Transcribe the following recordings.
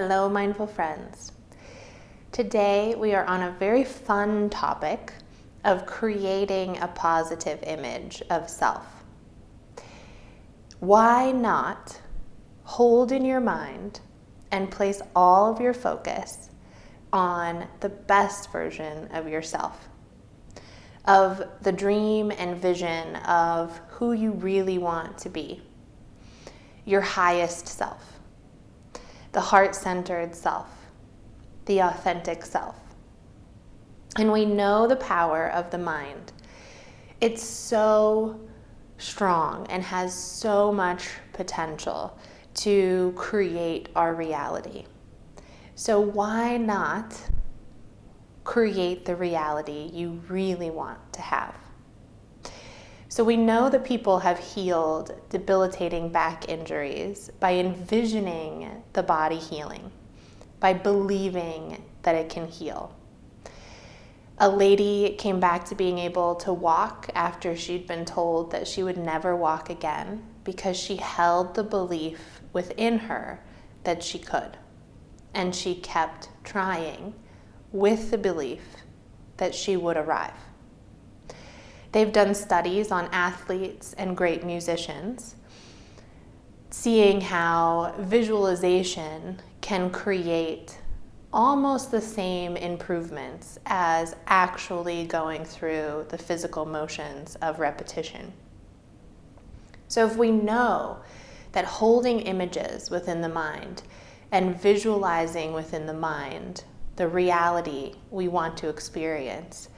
Hello, mindful friends. Today we are on a very fun topic of creating a positive image of self. Why not hold in your mind and place all of your focus on the best version of yourself, of the dream and vision of who you really want to be, your highest self, the heart-centered self, the authentic self. And we know the power of the mind. It's so strong and has so much potential to create our reality. So why not create the reality you really want to have? So we know that people have healed debilitating back injuries by envisioning the body healing, by believing that it can heal. A lady came back to being able to walk after she'd been told that she would never walk again because she held the belief within her that she could. And she kept trying with the belief that she would arrive. They've done studies on athletes and great musicians, seeing how visualization can create almost the same improvements as actually going through the physical motions of repetition. So if we know that holding images within the mind and visualizing within the mind the reality we want to experience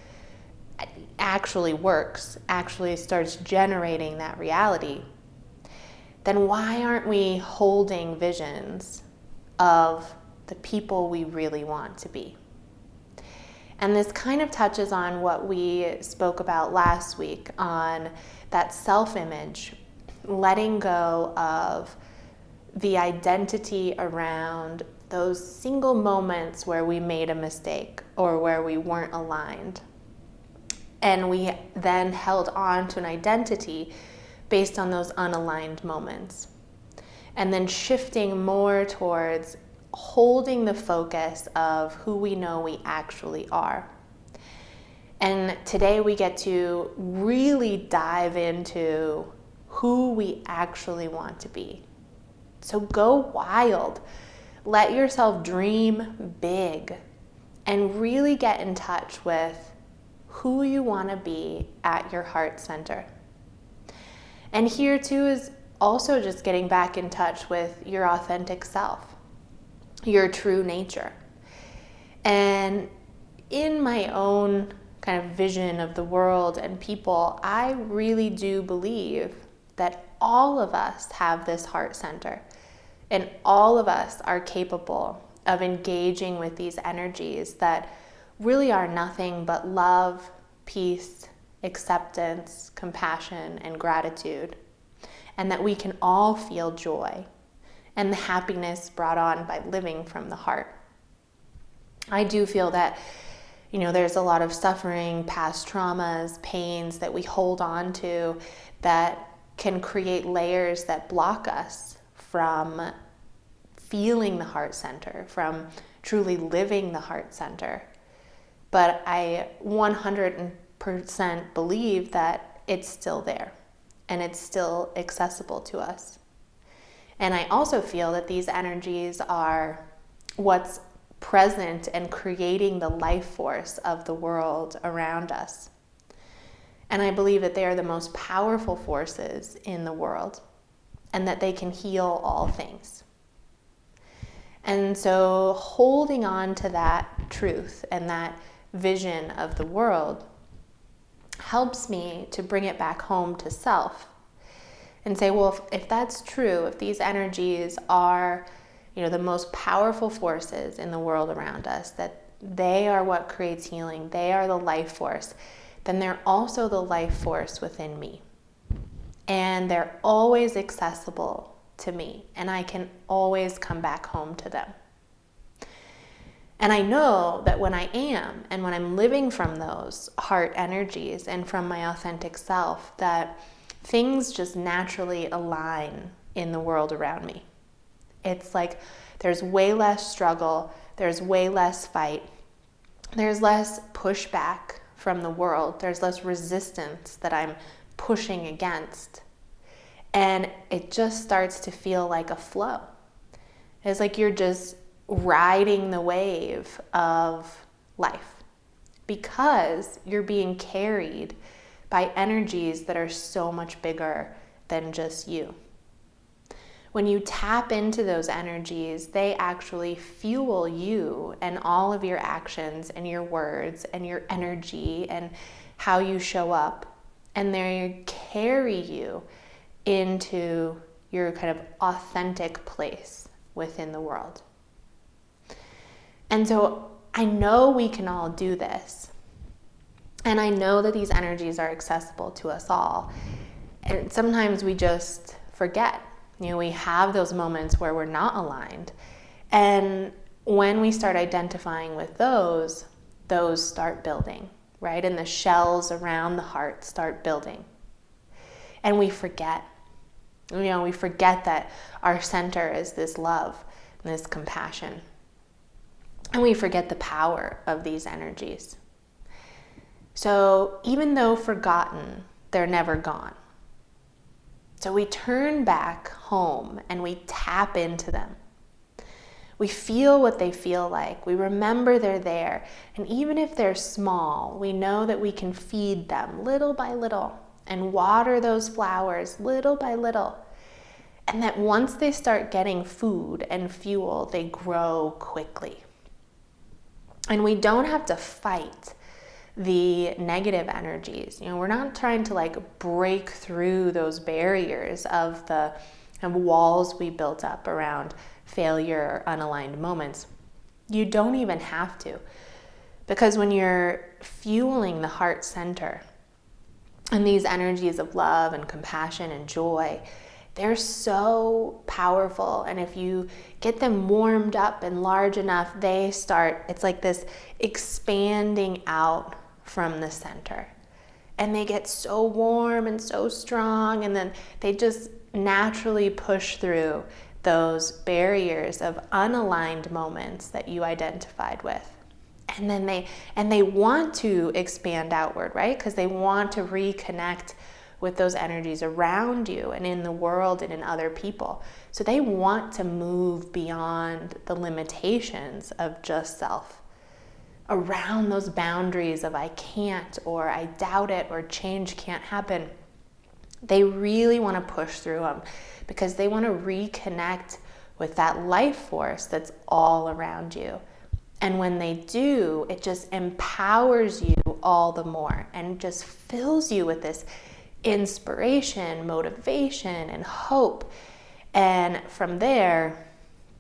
actually works, actually starts generating that reality, then why aren't we holding visions of the people we really want to be? And this kind of touches on what we spoke about last week on that self-image, letting go of the identity around those single moments where we made a mistake or where we weren't aligned. And we then held on to an identity based on those unaligned moments. And then shifting more towards holding the focus of who we know we actually are. And today we get to really dive into who we actually want to be. So go wild. Let yourself dream big and really get in touch with who you want to be at your heart center. And here too is also just getting back in touch with your authentic self, your true nature. And in my own kind of vision of the world and people, I really do believe that all of us have this heart center, and all of us are capable of engaging with these energies that really are nothing but love, peace, acceptance, compassion, and gratitude. And that we can all feel joy and the happiness brought on by living from the heart. I do feel that, there's a lot of suffering, past traumas, pains that we hold on to that can create layers that block us from feeling the heart center, from truly living the heart center. But I 100% believe that it's still there and it's still accessible to us. And I also feel that these energies are what's present and creating the life force of the world around us. And I believe that they are the most powerful forces in the world and that they can heal all things. And so holding on to that truth and that vision of the world helps me to bring it back home to self and say, well, if that's true, if these energies are, the most powerful forces in the world around us, that they are what creates healing, they are the life force, then they're also the life force within me. And they're always accessible to me, and I can always come back home to them. And I know that when I am, and when I'm living from those heart energies and from my authentic self, that things just naturally align in the world around me. It's like there's way less struggle, there's way less fight, there's less pushback from the world, there's less resistance that I'm pushing against. And it just starts to feel like a flow. It's like you're just riding the wave of life because you're being carried by energies that are so much bigger than just you. When you tap into those energies, they actually fuel you and all of your actions and your words and your energy and how you show up. And they carry you into your kind of authentic place within the world. And so I know we can all do this. And I know that these energies are accessible to us all. And sometimes we just forget. We have those moments where we're not aligned. And when we start identifying with those start building, right? And the shells around the heart start building. And we forget. We forget that our center is this love and this compassion. And we forget the power of these energies. So even though forgotten, they're never gone. So we turn back home and we tap into them. We feel what they feel like. We remember they're there. And even if they're small, we know that we can feed them little by little and water those flowers little by little. And that once they start getting food and fuel, they grow quickly. And we don't have to fight the negative energies. We're not trying to break through those barriers of the walls we built up around failure or unaligned moments. You don't even have to. Because when you're fueling the heart center and these energies of love and compassion and joy, they're so powerful. And if you get them warmed up and large enough, it's like this expanding out from the center. And they get so warm and so strong, and then they just naturally push through those barriers of unaligned moments that you identified with. And then they want to expand outward, right? Because they want to reconnect with those energies around you and in the world and in other people. So they want to move beyond the limitations of just self, around those boundaries of I can't, or I doubt it, or change can't happen. They really want to push through them because they want to reconnect with that life force that's all around you. And when they do, it just empowers you all the more and just fills you with this inspiration, motivation, and hope. And from there,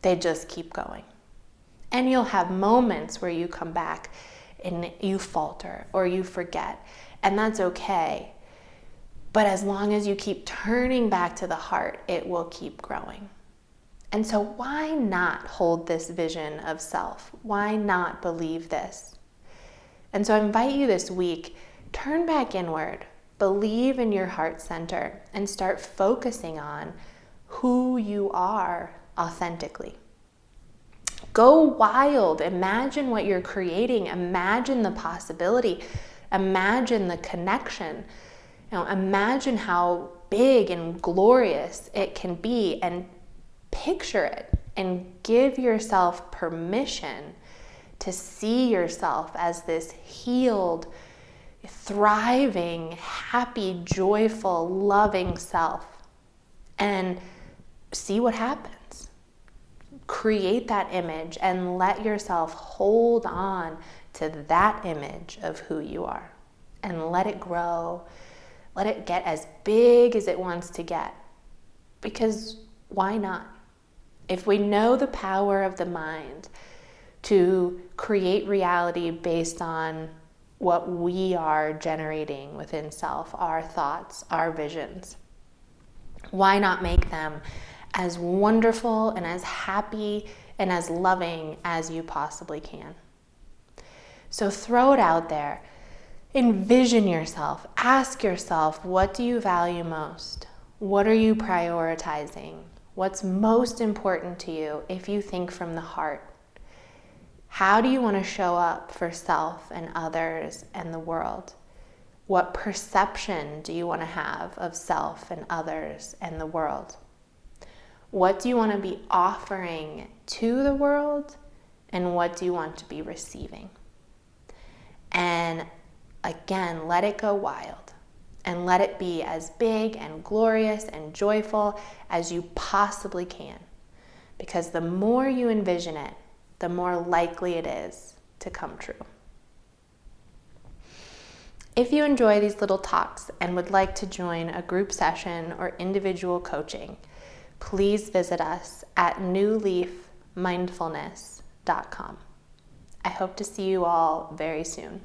they just keep going. And you'll have moments where you come back and you falter or you forget, and that's okay. But as long as you keep turning back to the heart, it will keep growing. And so why not hold this vision of self? Why not believe this? And so I invite you this week, turn back inward, believe in your heart center, and start focusing on who you are authentically. Go wild. Imagine what you're creating. Imagine the possibility. Imagine the connection. Imagine how big and glorious it can be, and picture it and give yourself permission to see yourself as this healed, thriving, happy, joyful, loving self, and see what happens. Create that image and let yourself hold on to that image of who you are and let it grow. Let it get as big as it wants to get, because why not? If we know the power of the mind to create reality based on what we are generating within self, our thoughts, our visions, why not make them as wonderful and as happy and as loving as you possibly can? So throw it out there. Envision yourself. Ask yourself, what do you value most? What are you prioritizing? What's most important to you if you think from the heart? How do you want to show up for self and others and the world? What perception do you want to have of self and others and the world? What do you want to be offering to the world, and what do you want to be receiving? And again, let it go wild, and let it be as big and glorious and joyful as you possibly can. Because the more you envision it, the more likely it is to come true. If you enjoy these little talks and would like to join a group session or individual coaching, please visit us at newleafmindfulness.com. I hope to see you all very soon.